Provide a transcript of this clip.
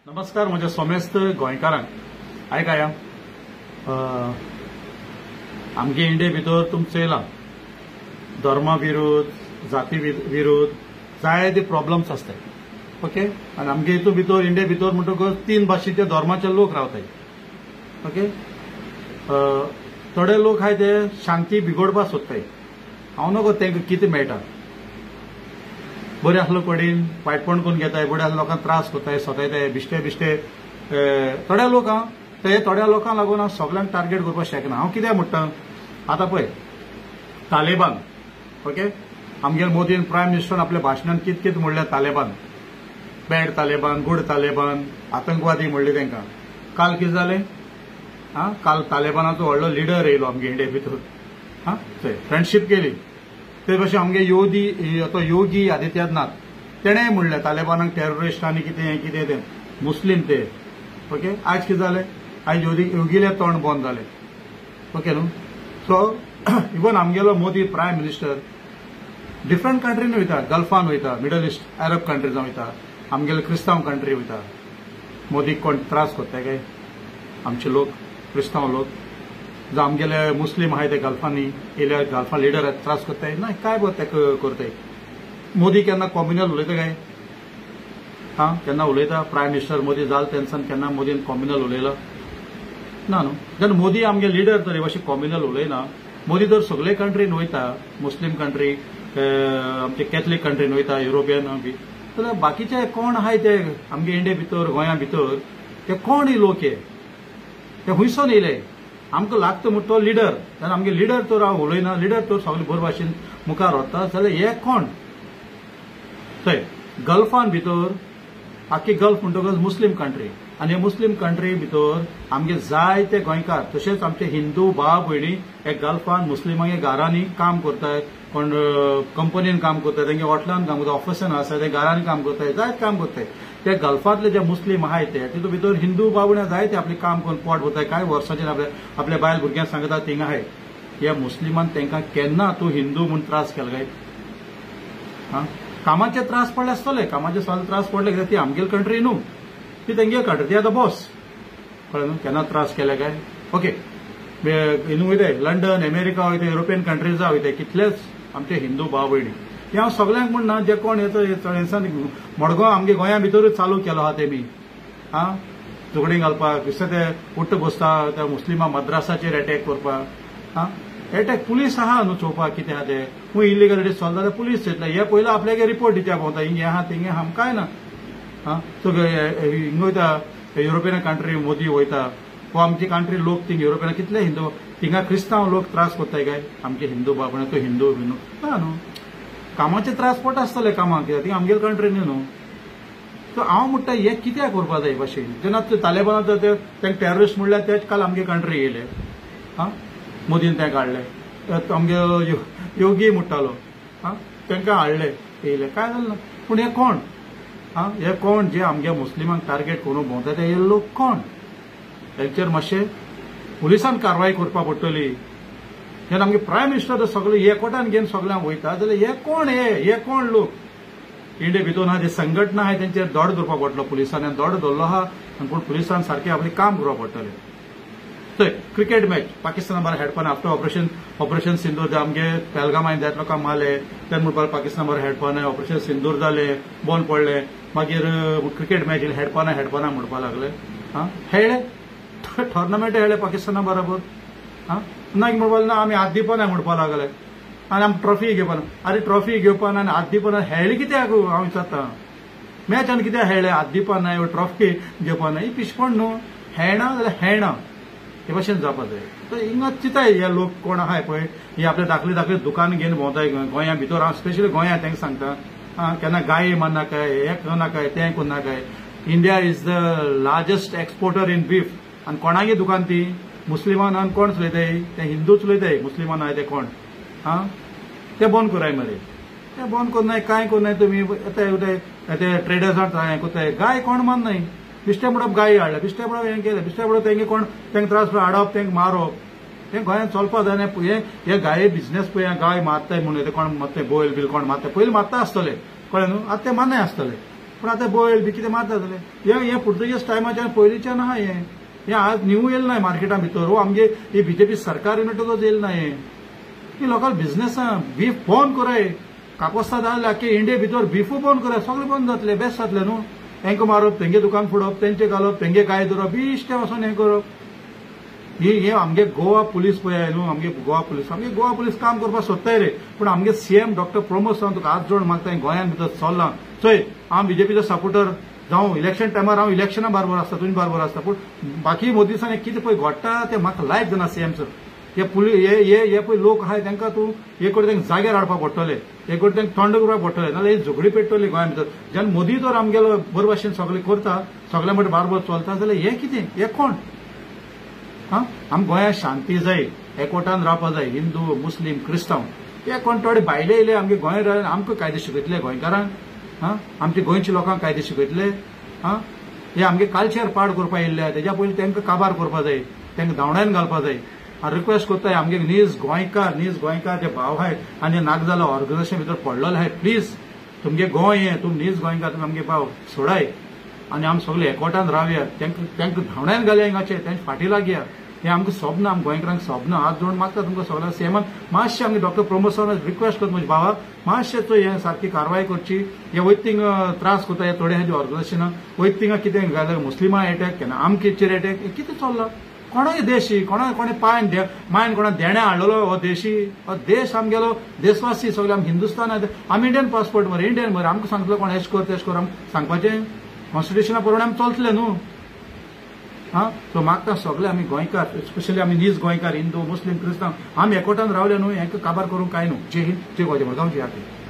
नमस्कार म्हज्या सोमेस्त गोंयकारांक आयकाया आमगे इंडिये भितर तुमी चयलां धर्मा विरोध जाती विरोध जायते प्रॉब्लम्स आसतात ओके आनी आमगे हितून भितर इंडिये भितर म्हणटकच 3 भाशेचे धर्माचे लोक रावतात ओके थोडे लोक आहाय ते शांती बिगोडपाक सोदताय हांव नगो तांकां कितें मेळटा बरे आसलो कडेन वायटपण करून घेताय बरे आसलो लोकांक त्रास करताय सोतायताय बिश्टे थोड्या लोक ते थोड्या लोकांक लागून हांव सगळ्यांक टार्गेट करपाक शकना हांव कित्याक म्हणटा आतां पळय तालिबान ओके आमगेर मोदीन प्रायम मिनिस्टरान आपल्या भाशणांत कितें म्हणलें तालिबान बॅड तालिबान गुड तालिबान आतंकवादी म्हणले तांकां काल कितें जालें काल तालिबानाचो व्हडलो लिडर येयलो आमगे इंडिये भितर थंय फ्रेंडशीप केली ते भाशेन आमगे योगी आदित्यनाथ तेणें म्हणलें तालिबानाक टेररिस्ट आनी कितें ते मुस्लीम ते ओके आयज कितें जालें आयज योगीले तोंड बंद जालें ओके न्हू सो इवन आमगेलो मोदी प्रायम मिनिस्टर डिफरंट कंट्रीन वयता गल्फान वयता मिडल इस्ट अरब कंट्रीजां वयता आमगेले क्रिस्तांव कंट्री वयता मोदीक कोण त्रास करताय काय आमचे लोक क्रिस्तांव लोक जो आमगेले मुस्लीम आहाय ते गल्फांनी येयल्या गल्फा लिडर त्रास करताय ना काय बरं ते करताय मोदी केन्ना कॉम्युनल उलयता काय केन्ना उलयता प्रायम मिनिस्टर मोदी जाल तेन्सान केन्ना मोदीन कॉम्युनल उलयला ना न्हू जेन्ना मोदी आमगे लिडर तर हे भाशेन कॉम्युनल उलयना मोदी जर सगळे कंट्रीन वयता मुस्लीम कंट्री आमचे कॅथलीक कंट्रीन वयता युरोपियन बी जाल्यार बाकीचे कोण आहाय ते आमगे इंडिये भितर गोंया भितर ते कोण हे लोक ते हुंयसून येयले आमकां लागता म्हणटा तो लिडर जाल्यार आमगे लिडर तर हांव उलयना लिडर तर सगळे बरे भाशेन मुखार वता जाल्यार हे कोण थंय गल्फान भितर आख्खी गल्फ म्हणटकच मुस्लीम कंट्री आनी हे मुस्लीम कंट्री भितर आमगे जायते गोंयकार तशेंच आमचे हिंदू भाव भयणी हे गल्फान मुस्लिमांगे घरांनी काम करताय कोण कंपनीन काम करताय तेंगे हॉटेलान काम करता ऑफिसान आसा ते घरांनी काम करताय जायते काम करताय ते गल्फांतले जे मुस्लीम आहाय ते तितून भितर हिंदू भावण्या जायते आपले काम करून पोट भरताय काय वर्सांचे आपल्या बायल भुरग्यांक सांगता थिंग आहाय ह्या मुस्लिमान तांकां केन्ना तूं हिंदू म्हूण त्रास केलो काय कामाचे त्रास पडले आसतले कामाचे सगळे त्रास पडले कित्याक ती आमगेल कंट्री न्हू ती तेंगे कंट्री ती आतां बॉस कळ्ळें न्हू केन्ना त्रास केले काय ओके हिंदू वयताय लंडन अमेरिका वयताय युरोपियन कंट्रीजा वयताय कितलेच आमचे हिंदू भाव भयणी हे हांव सगळ्यांक म्हणना जे कोण मडगांव आमगे गोंया भितरूच चालू केलो आहा तेमी झगडीं घालपाक दिसता ते उट्ट बसता त्या मुस्लिमा मद्रासाचेर अटॅक करपाक अटॅक पुलीस आहा न्हू चोवपाक कितें आहा ते खूंय इलिगलिटी सॉल्व जाल्यार पुलीस चयतले हे पयलो आपल्याक रिपोर्ट दिवच्या भोंवता हिंगे आहा थिंगे आहा काय ना सो हिंग वयता युरोपियन कंट्री मोदी वयता वो आमची कंट्री लोक थिंग युरोपियन कितले हिंदू थिंगा क्रिस्तांव लोक त्रास करताय काय आमचे हिंदू बाबणे तो हिंदू बिनू ना न्हू कामाचे त्रास पडटा आसतले कामाक कित्याक ती आमगेल कंट्री न्हू न्हू सो हांव म्हणटा हे कित्याक करपा जाय भाशेन जेन्ना तालिबानाचो तेंक टेररिस्ट म्हणल्यार तेच काल आमगे कंट्री येयले मोदीन ते काडले आमगे योगी म्हणटालो तांकां हाडले येयले काय जालें ना पूण हे कोण हे कोण जे आमगे मुस्लिमांक टार्गेट करून भोंवता ते लोक कोण तांचेर मातशें पुलिसान कारवाय करपा पडटली जेन्ना आमगे प्रायम मिनिस्टर सगळे एकवटान घेवन सगळ्यांक वयता जाल्यार हे कोण लोक इंडिये भितर आहा जे संघटना आहाय तेंचेर दोड धरपा पडटलो पुलिसांनी दोड धरलो आहा आनी पूण पुलिसान सारकें आपलें काम करपा पडटलें थंय क्रिकेट मॅच पाकिस्ताना बरें हेडपाना आफ्टर ऑपरेशन सिंदूर जे आमगे पहलगामांत जायत लोकांक मारले तेन्ना म्हणपाक पाकिस्तान बरें हेडपाना ऑपरेशन सिंदूर जालें बंद पडलें मागीर क्रिकेट मॅच हेडपाना म्हणपा लागले हेळे टोर्नामेंट हेळे पाकिस्ताना बरोबर ना म्हणपाक ना आमी हात दिवपाना म्हणपा लागले आनी आमी ट्रॉफी घेवपाना अरे ट्रॉफी घेवपाना आनी हात दिवपाना हेळे कित्याक हांव विचारता मॅच आनी कित्याक हेळे हात दिवपाना ट्रॉफी घेवपाना ही पिशपण न्हू हेळना जाल्यार हेळना हे भाशेन जावपा जाय तर हिंगा चिंताय हे लोक कोण आहाय पळय हे आपले धाकले दुकान घेवन भोंवताय गोंया भितर हांव स्पेशली गोंया तांकां सांगता केन्ना गाय मारनाकाय हे करनाकाय तें करनाकाय India is the largest exporter in beef आनी कोणागे दुकान ती मुस्लिमान आनी कोण चलयताय ते हिंदूच उलयताय मुस्लिमान आहाय ते कोण ते बंद कराय मरे ते बंद करनाय कांय करनाय तुमी ते ट्रेडर्सांक हें कोताय गाय कोण मारनाय बिश्टे म्हणप गाय हाडले बिश्टे म्हणप हें केलें बिश्टे म्हणप तेंगे कोण तेंकां त्रास हाडप तेंकां मारप हें गोंयांत चलपा जायना हे गाये बिझनेस पळय गाय मारताय म्हणून ते कोण मारताय बोयल बील कोण मारताय पयलीं मारता आसतले कळ्ळें न्हू आतां ते मारनाय आसतले पूण आतां बैल बी कितें मारता जाल्यार हे पुर्तुगेज टायमाच्यान पयलींच्यान आहा हे आज न्यू येयला न्हय मार्केटा भितर वो आमगे ही बीजेपी सरकार म्हणटकच येयला न्हय ही लोकल बिझनेस बीफ बंद कराय काकोस्ता जालें आख्खे इंडिये भितर बिफू बंद कराय सगळें बंद जातलें बेस्ट जातलें न्हू तांकां मारप तेंगे दुकान फोडप तेंचे घालप तेंगे काय धरप बिश्टें वचून हें करप हे आमगे गोवा पुलीस पळय न्हू आमगे गोवा पुलीस काम करपाक सोदताय रे पूण आमगे सीएम डॉक्टर प्रमोद सावंत तुका हात जोड मागता गोंयांत भितर चल्लां चोय हांव बीजेपीचो सपोर्टर जावं इलेक्शन टायमार हांव इलेक्शना बरोबर आसता तुमी बरोबर आसता पूण बाकी मोदी दिसांनी कितें पळय घडटा तें म्हाका लायक जाना सीएमचो हे पळय लोक आहाय तांकां तूं एक कडेन तांकां जाग्यार हाडपाक पडटलें एक कडेन तांकां थंड करपाक पडटलें नाजाल्यार ही झगडी पेट्टली गोंया भितर जेन्ना मोदी जर आमगेलो बरे भाशेन सगळें करता सगळ्या मटें बारबर चलता जाल्यार हें कितें हें कोण आम गोंयांत शांती जाय एकवटान रावपाक जाय हिंदू मुस्लीम क्रिस्तांव हे कोण थोडे भायले येयले आमगे गोंय रावन आमकां कायदे शिकयतले गोंयकारांक आमच्या गोंयच्या लोकांक कायदे शिकयतले हे आमगे कल्चर पाड करपाक येयल्ले तेज्या पयलीं तांकां काबार करपाक जाय तांकां धांवड्यान घालपाक जाय हांव रिक्वेस्ट कोत्ताय आमगे नीज गोंयकार जे भाव आहाय आनी नागजालो ऑर्गनायजेशन भितर पडलेले आहाय प्लीज तुमगे गोंय हें तुम नीज गोंयकार तुमी आमगे भाव सोडाय आनी आमी सगळे एकवटान रावया तांकां धांवड्यान घालया हिंगाचे तांचे फाटी लागया हे आमकां सोबना आम गोंयकारांक सोबना हात जोडून मागता तुमकां सगळ्यांक सेमान मातशें आमगे डॉक्टर प्रमोद सावंत रिक्वेस्ट करता म्हज्या भावाक मातशें चोय हें सारकी कारवाय करची हे वैतींक त्रास कोता हे थोडे हेजी ऑर्गनायजेशनां वैतींक कितें घालता मुस्लिमां एटॅक केना आमचेर एटॅक कितें चल्लां कोणाय देशी कोणे पांय मायन कोणा देण्या हाडलो हो देशी हो देश आमगेलो देशवासी सगळे आमी हिंदुस्तान आमी इंडियन पासपोर्ट मरे इंडियन मरे आमकां सांगतलो कोण एश कर तेश कर आमकां सांगपाचें कॉन्स्टिट्युशना प्रमाणे आमी चलतले न्हू सो मागता सगळे आमी गोंयकार स्पेशली आमी नीज गोंयकार हिंदू मुस्लीम क्रिस्तांव आमी एकवटान रावले न्हू हेंकां काबार करूंक काय न्हू जय हिंद जय गोंय मडगांव जय आरती